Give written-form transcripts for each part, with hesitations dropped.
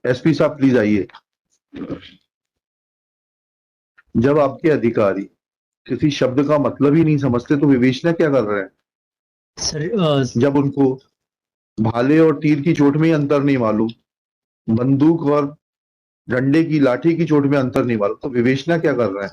SP साहब please आइए। जब आपके अधिकारी किसी शब्द का मतलब ही नहीं समझते तो विवेचना क्या कर रहे हैं? सर जब उनको भाले और तीर की चोट में ही अंतर नहीं मालूम, बंदूक और डंडे की लाठी की चोट में अंतर नहीं मालूम, तो विवेचना क्या कर रहे हैं?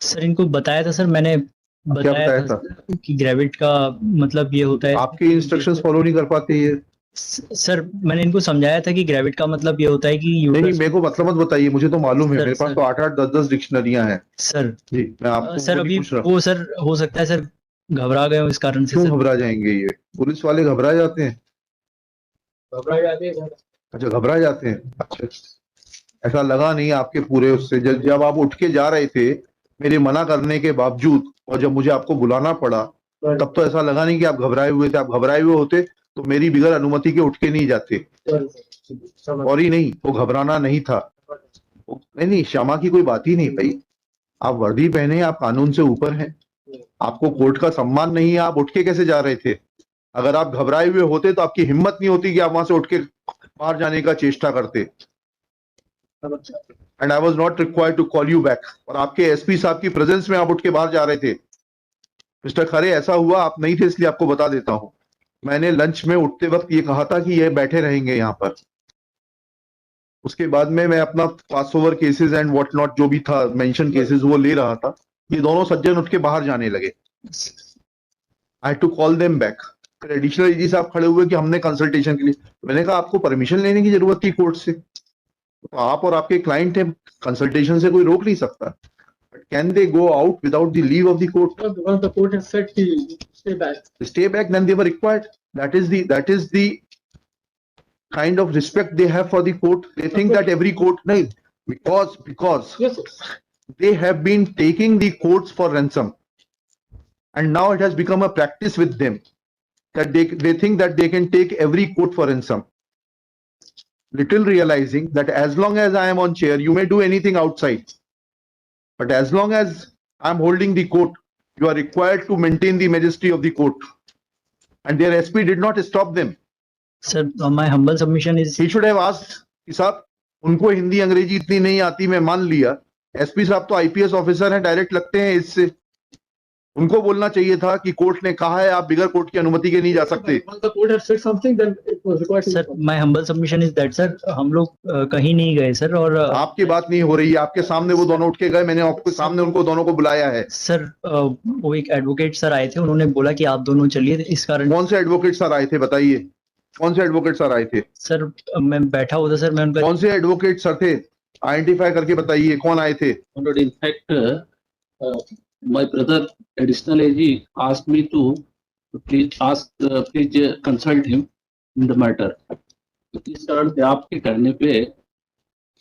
सर इनको बताया था सर, मैंने क्या बताया बताया था था? सर कि ग्रेविट का मतलब ये होता है। आपके इंस्ट्रक्शंस फॉलो नहीं कर पाते ये? सर मैंने इनको समझाया था कि ग्रेविट का मतलब ये होता है कि नहीं नहीं, यूट्रस। मेरे को मतलब मत बताइए, मुझे तो मालूम है, सर मेरे पास सर तो 8-8 10-10 डिक्शनरियां हैं। सर जी, मैं आपको सर वो नहीं अभी पूछ रहा। वो सर हो सकता है सर घबरा गए हो इस कारण से क्यों सर। घबरा जाएंगे? ये पुलिस वाले घबरा जाते हैं? घबरा जाते हैं सर। अच्छा, घबरा जाते हैं। अच्छा, ऐसा लगा नहीं आपके पूरे उससे, जब आप उठ के जा रहे थे मेरे मना करने के बावजूद, और जब मुझे आपको बुलाना पड़ा, तब तो ऐसा लगा नहीं कि आप घबराए हुए थे। आप घबराए हुए होते तो मेरी बिगैर अनुमति के उठ के नहीं जाते। और ही नहीं, वो घबराना नहीं था। नहीं नहीं, क्षमा की कोई बात ही नहीं भाई। आप वर्दी पहने, आप कानून से ऊपर हैं, आपको कोर्ट का सम्मान नहीं है, आप उठ के कैसे जा रहे थे? अगर आप घबराए हुए होते तो आपकी हिम्मत नहीं होती कि आप वहां से उठ के बाहर जाने का चेष्टा करते। And I was not required to call you back. और आपके एसपी साहब की प्रेजेंस में आप उठ के बाहर जा रहे थे। मिस्टर खरे, ऐसा हुआ, आप नहीं थे इसलिए आपको बता देता हूं। मैंने लंच में उठते वक्त ये कहा था कि ये बैठे रहेंगे यहाँ पर। उसके बाद में मैं अपना pass over cases and what not जो भी था मेंशन केसेस वो ले रहा था। ये दोनों सज्जन उठ के बाहर जाने लगे। आई टू कॉल देम बैक। फिर एडिशनल एजी साहब खड़े हुए कि हमने कंसल्टेशन के लिए। मैंने कहा आपको परमिशन लेने की जरूरत थी कोर्ट से, तो आप और आपके क्लाइंट हैं, कंसल्टेशन से कोई रोक नहीं सकता। Can they go out without the leave of the court? Once the court has said to stay back. Stay back, then they were required. That is the kind of respect they have for the court. They think that every court, no, because Yes, sir. they have been taking the courts for ransom, and now it has become a practice with them that they think that they can take every court for ransom. Little realizing that as long as I am on chair, you may do anything outside. But as long as I'm holding the court, you are required to maintain the majesty of the court. And their SP did not stop them. Sir, my humble submission is He should have asked कि साहब उनको हिंदी अंग्रेजी इतनी नहीं आती, मैं मान लिया। एसपी साहब तो आईपीएस ऑफिसर हैं, डायरेक्ट लगते हैं इससे। उनको बोलना चाहिए था कि कोर्ट ने कहा है आप बिगर कोर्ट की अनुमति के नहीं जा सकते। Once the court has said something, then it was required to. Sir my humble submission is that sir हम लोग कहीं नहीं गए सर। और आपकी बात नहीं हो रही है, आपके सामने वो दोनों उठ के गए, मैंने आपके सामने उनको दोनों को बुलाया है। सर वो एक एडवोकेट सर आए थे, उन्होंने बोला कि आप दोनों चलिए, इस कारण। कौन से एडवोकेट सर आए थे बताइए? कौन से एडवोकेट सर आए थे? सर मैं बैठा हुआ था सर, मैं उनका। कौन से एडवोकेट सर थे? आइडेंटिफाई करके बताइए कौन आए थे। In fact, my brother additional AG asked me to please consult him in the matter. इस कारण से आपके करने पे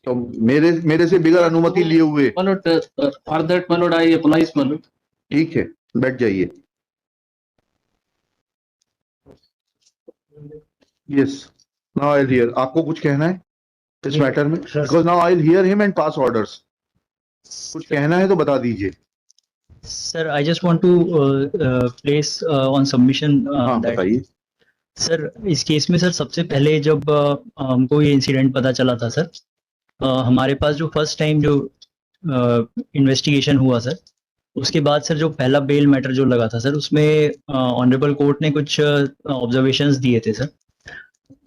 तो मेरे से बिगर अनुमति लिए हुए। For that my lord, I apologize my lord. ठीक है, बैठ जाइए। Yes, now I will hear. आपको कुछ कहना है इस मैटर में? Because now I will hear him and pass orders. कुछ कहना है तो बता दीजिए। Sir I just want to place on submission that. बताइए। सर इस केस में सर सबसे पहले जब हमको ये इंसिडेंट पता चला था सर, हमारे पास जो फर्स्ट टाइम जो इन्वेस्टिगेशन हुआ सर, उसके बाद सर जो पहला बेल मैटर जो लगा था सर, उसमें ऑनरेबल कोर्ट ने कुछ ऑब्जर्वेशंस दिए थे सर।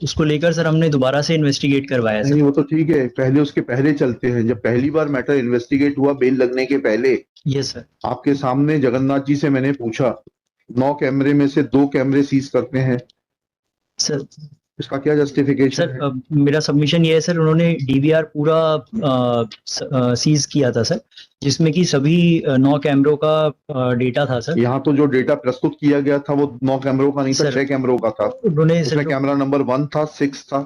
उसको लेकर सर हमने दोबारा से इन्वेस्टिगेट करवाया सर। नहीं, वो तो ठीक है, पहले उसके पहले चलते हैं। जब पहली बार मैटर इन्वेस्टिगेट हुआ बेल लगने के पहले, यस सर, आपके सामने जगन्नाथ जी से मैंने पूछा 9 कैमरे में से 2 कैमरे सीज करते हैं सर। इसका क्या जस्टिफिकेशन सर है? मेरा सबमिशन ये है सर, उन्होंने डीवीआर पूरा सीज किया था सर, जिसमें कि सभी 9 कैमरों का डेटा था सर। यहाँ तो जो डेटा प्रस्तुत किया गया था वो 9 कैमरों का नहीं था, सर, 6 कैमरों का था। उन्होंने उसमें कैमरा नंबर 1 था, 6 था।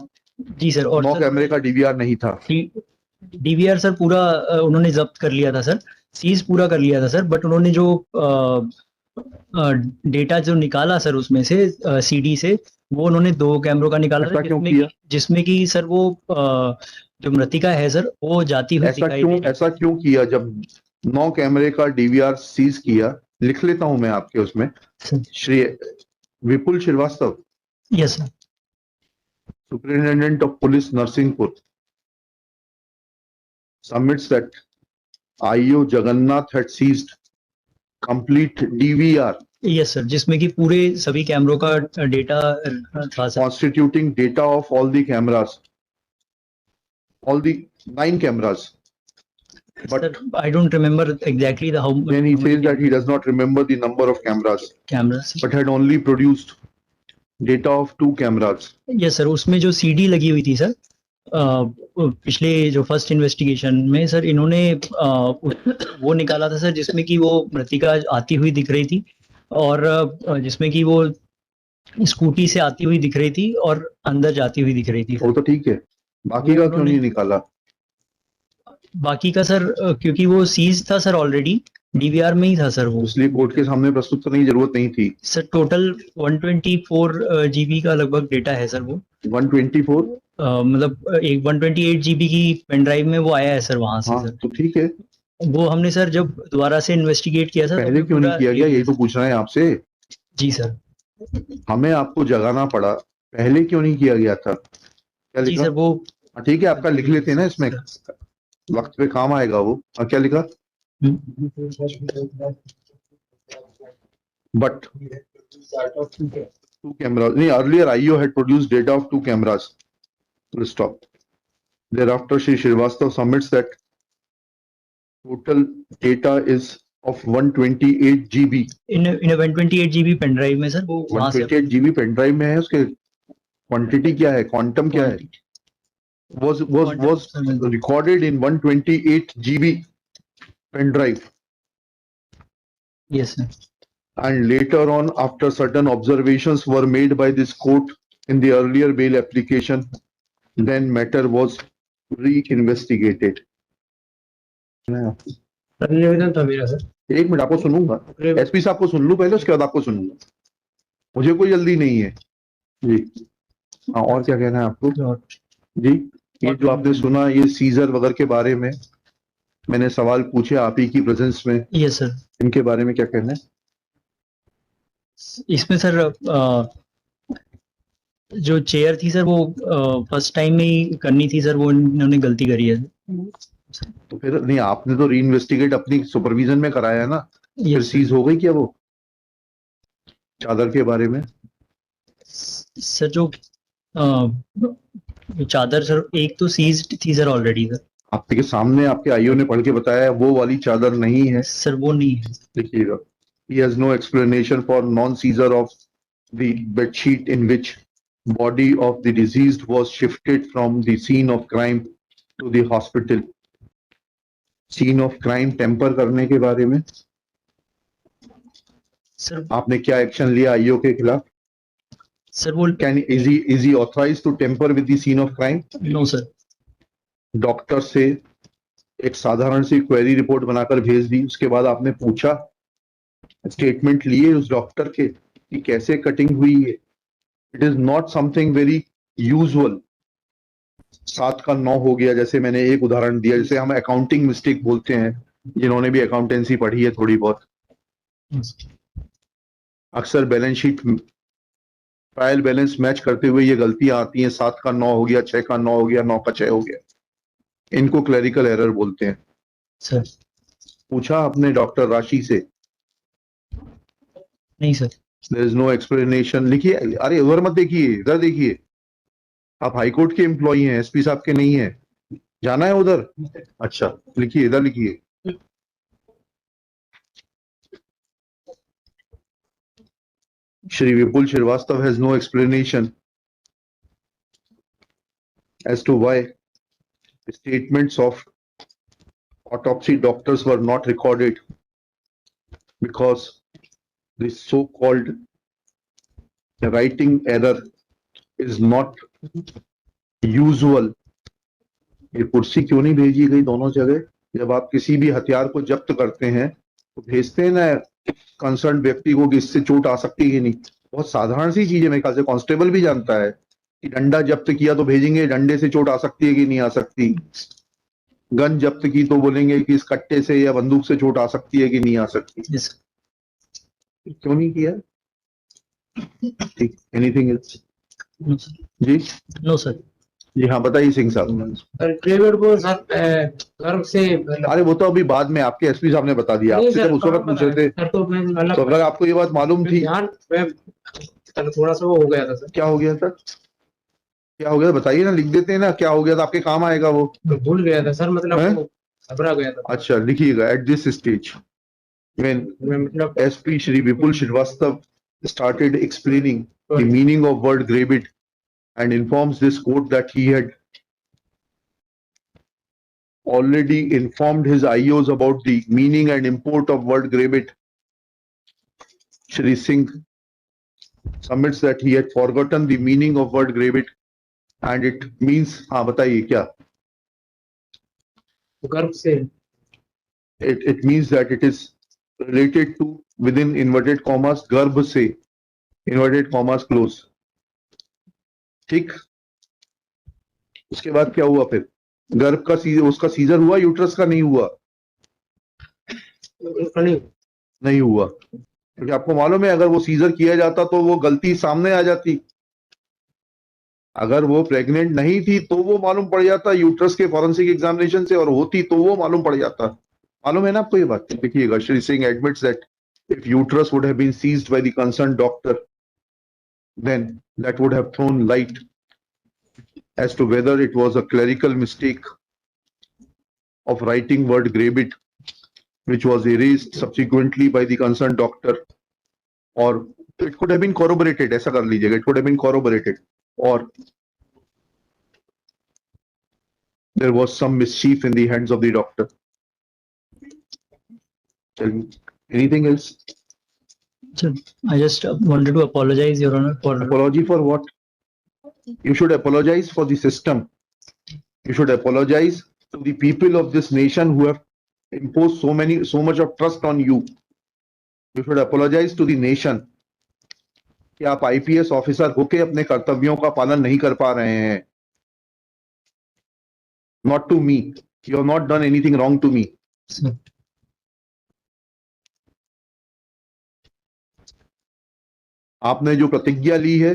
जी सर, और 9 कैमरे का डीवीआर नहीं था। डीवीआर सर पूरा उन्होंने जब्त कर लिया था सर, सीज पूरा कर लिया था सर। बट उन्होंने जो डेटा जो निकाला सर उसमें से सीडी से, वो उन्होंने 2 कैमरों का निकाला था, जिसमें कि सर वो जो मृतिका है सर वो जाती हुई दिखाई दी। ऐसा क्यों किया? जब 9 कैमरे का डीवीआर सीज किया, लिख लेता हूं मैं आपके उसमें, Shri Vipul Srivastava, yes sir, superintendent of police Narsinghpur, submits that IO Jagannath had seized complete DVR yes sir, जिसमें कि पूरे सभी कैमरों का डेटा था sir. constituting data of all the cameras, all the 9 cameras. But Sir, I don't remember exactly the how then he says that he does not remember the number of cameras, cameras. but had only produced data of 2 cameras. Yes sir, उसमें जो CD लगी हुई थी sir, पिछले जो first investigation में sir इन्होंने वो निकाला था सर, जिसमें कि वो मृतिका आती हुई दिख रही थी और जिसमें कि वो स्कूटी से आती हुई दिख रही थी और अंदर जाती हुई दिख रही थी. वो तो ठीक है, बाकी का क्यों नहीं निकाला? बाकी का सर क्योंकि वो सीज था सर, ऑलरेडी डीवीआर में ही था सर वो. इसलिए कोर्ट के सामने प्रस्तुत करने की जरूरत नहीं थी. सर टोटल 124 जीबी का लगभग डेटा है सर वो. 124? मतलब एक 128 जीबी की पेन ड्राइव में वो आया है सर वहां से. हाँ सर तो ठीक है, वो हमने सर जब दोबारा से इन्वेस्टिगेट किया सर, पहले तो क्यों नहीं पूरा- किया गया, यही तो पूछ रहे हैं आपसे. जी सर. हमें आपको जगाना पड़ा, पहले क्यों नहीं किया गया था? क्या जी लिखा? सर, वो हाँ, ठीक है, आपका लिख लेते हैं ना, इसमें वक्त पे काम आएगा वो. और क्या लिखा? But 2 cameras. Earlier, IO had produced data of 2 cameras. We'll stop. Thereafter, Shri Srivastav submits that total data is of 128 GB. इन 128 जीबी पेन ड्राइव में सर वो वहां से 128 GB पेन ड्राइव में है, उसके क्वांटिटी क्या है, क्वांटम क्या है? Was recorded in 128 GB pen drive. Yes sir. And later on, after certain observations were made by this court in the earlier bail application, then matter was re-investigated. निवेदन था मेरा सर. एक minute, आपको सुनूंगा. SP साहब को सुन लूं पहले, उसके बाद आपको सुनूंगा. मुझे कोई जल्दी नहीं है जी. हाँ, और क्या कहना है आपको जी? ये जो आपने सुना, ये सीजर वगैरह के बारे में मैंने सवाल पूछे आप ही की प्रेजेंस में, यस सर. इनके बारे में क्या कहना है? इसमें सर जो चेयर थी सर वो फर्स्ट टाइम में ही करनी थी सर, वो इन्होंने गलती करी है. तो फिर नहीं, आपने तो री इन्वेस्टिगेट अपनी सुपरविजन में कराया है ना, फिर यस सीज हो गई क्या वो चादर के बारे में? सर. जो चादर सर एक तो सीज्ड थी सर ऑलरेडी सर. आपके सामने आपके आईओ ने पढ़ के बताया वो वाली चादर नहीं है. सर वो नहीं है. देखिएगा, he has no explanation for non-seizure of the bedsheet in which body of the deceased was shifted from the scene of crime to the hospital. Scene of crime tamper करने के बारे में सर आपने क्या एक्शन लिया IO के खिलाफ? Sir वो is he authorized to tamper with the scene of crime? No sir. Doctor से एक साधारण सी क्वेरी रिपोर्ट बनाकर भेज दी, उसके बाद आपने पूछा, स्टेटमेंट लिए उस डॉक्टर के कि कैसे कटिंग हुई है. It is not something very usual. 7 का 9 हो गया, जैसे मैंने एक उदाहरण दिया, जैसे हम अकाउंटिंग मिस्टेक बोलते हैं, जिन्होंने भी अकाउंटेंसी पढ़ी है थोड़ी बहुत, अक्सर balance sheet trial balance match करते हुए ये गलतियां आती हैं. 7 का 9 हो गया, 6 का 9 हो गया, 9 का 6 हो गया. इनको क्लरिकल एरर बोलते हैं. सर पूछा आपने डॉक्टर राशि से? नहीं sir. There is no explanation. लिखिए, अरे उधर मत देखिए, इधर देखिए. आप हाईकोर्ट के एम्प्लॉई हैं, एसपी साहब के नहीं है. जाना है उधर? अच्छा, लिखिए, इधर लिखिए. Shri Vipul Srivastava has no explanation as to why the statements of autopsy doctors were not recorded, because the so-called writing error is not usual. ये कुर्सी क्यों नहीं भेजी गई दोनों जगह? जब आप किसी भी हथियार को जब्त करते हैं तो भेजते हैं ना कंसर्न व्यक्ति को कि इससे चोट आ सकती है कि नहीं. बहुत साधारण सी चीज है, मेरे ख्याल से कांस्टेबल भी जानता है कि डंडा जब्त किया तो भेजेंगे डंडे से चोट आ सकती है कि नहीं आ सकती. गन जब्त की तो बोलेंगे कि इस कट्टे से या बंदूक से चोट आ सकती है कि नहीं आ सकती. यस क्यों नहीं किया? ठीक, एनीथिंग एल्स नो सर. जी? No sir. जी हाँ, बताइए सिंह साहब। सर डेविड को सर गर्भ से अरे वो तो अभी बाद में आपके एसपी साहब ने बता दिया, नहीं आपसे सर, जब उस वक्त कहाँ पूछ रहे थे सर, तो मैं मतलब तो अगर आपको ये बात मालूम थी। ध्यान मैं थोड़ा सा वो हो गया था सर, क्या हो गया सर? क्या हो गया बताइए ना, लिख देते हैं ना, क्या हो गया था, आपके काम आएगा वो। तो भूल गया था सर, मतलब हैं? वो घबरा गया था अच्छा लिखिएगा, एट दिस स्टेज when मैं, मतलब SP Shri Vipul Srivastava started explaining the meaning of word gravid and informs this court that he had already informed his IOs about the meaning and import of word gravid. Shri Singh submits that he had forgotten the meaning of word gravid and it means, हाँ बताइए क्या? गर्भ से It means that it is related to within inverted commas गर्भ से inverted commas close. ठीक, उसके बाद क्या हुआ फिर? गर्भ का उसका सीजर हुआ, यूट्रस का नहीं हुआ? नहीं हुआ, क्योंकि आपको मालूम है अगर वो सीजर किया जाता तो वो गलती सामने आ जाती। अगर वो प्रेग्नेंट नहीं थी तो वो मालूम पड़ जाता यूट्रस के फॉरेंसिक एग्जामिनेशन से, और होती तो वो मालूम पड़ जाता। मालूम है ना आपको ये बात? देखिएगा, Shri Singh admits that if uterus would have been seized by the concerned doctor, then that would have thrown light as to whether it was a clerical mistake of writing word gravid, which was erased subsequently by the concerned doctor, or it could have been corroborated. ऐसा कर लीजिएगा, it could have been corroborated, or there was some mischief in the hands of the doctor. Anything else? Sir, I just wanted to apologize, Your Honor, for Apology for what? You should apologize for the system. You should apologize to the people of this nation who have imposed so much of trust on you. You should apologize to the nation कि आप IPS officer होके अपने कर्तव्यों का पालन नहीं कर पा रहे हैं. Not to me. You have not done anything wrong to me. Sir. आपने जो प्रतिज्ञा ली है,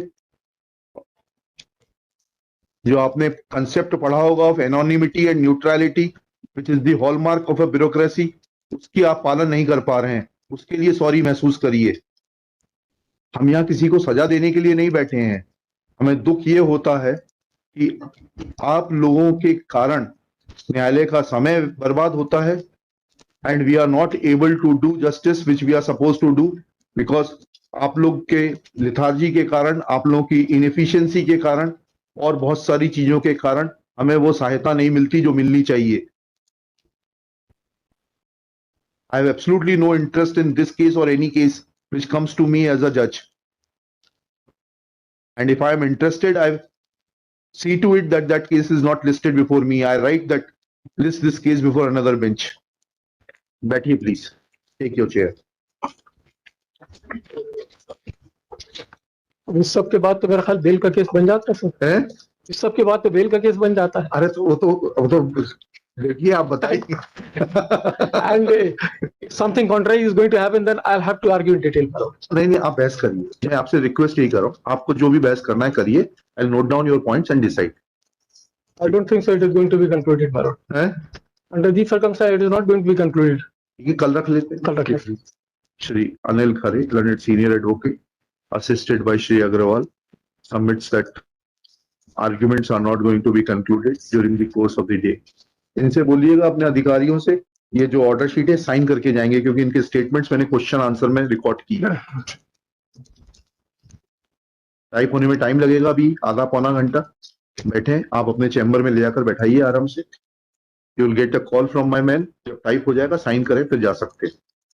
जो आपने कंसेप्ट पढ़ा होगा of anonymity and neutrality which is the hallmark of a bureaucracy, उसकी आप पालन नहीं कर पा रहे हैं. उसके लिए सॉरी महसूस करिए. हम यहाँ किसी को सजा देने के लिए नहीं बैठे हैं. हमें दुख ये होता है कि आप लोगों के कारण न्यायालय का समय बर्बाद होता है and we are not able to do justice which we are suppose to do, because आप लोग के लिथार्जी के कारण, आप लोगों की इनएफिशिएंसी के कारण और बहुत सारी चीजों के कारण हमें वो सहायता नहीं मिलती जो मिलनी चाहिए. I have absolutely no interest in this case or any case which comes to me as a judge. And if I am interested, I see to it that that case is not listed before me. I write that list this case before another bench. बैठिए please. Take your chair. इस सब के बाद तो मेरा ख्याल bell का case बन जाता है सर. हैं? इस सब के बाद तो बेल का केस बन जाता है. अरे तो वो तो देखिए, आप बताइए. And something contrary is going to happen, then I'll have to argue in detail. नहीं, आप बहस करिए. मैं आपसे रिक्वेस्ट यही कर रहा हूँ, आपको जो भी बहस करना है करिए. I'll note down your points and decide. I don't think so it is going to be concluded, Barot. हैं? Under these circumstances, it is not going to be concluded. ये कल रख लेते हैं. कल रख लेते हैं. Shri Anil Khare, learned senior advocate, assisted by Shri Agrawal, submits that arguments are not going to be concluded during the course of the day. इनसे बोलिएगा अपने अधिकारियों से, ये जो ऑर्डर शीट है साइन करके जाएंगे, क्योंकि इनके स्टेटमेंट्स मैंने क्वेश्चन आंसर में रिकॉर्ड की है. टाइप होने में टाइम लगेगा, अभी आधा पौना घंटा. बैठे आप अपने चैम्बर में ले जाकर बैठाइए आराम से. You will get a call from my man. जब टाइप हो जाएगा साइन करें फिर जा सकते हैं.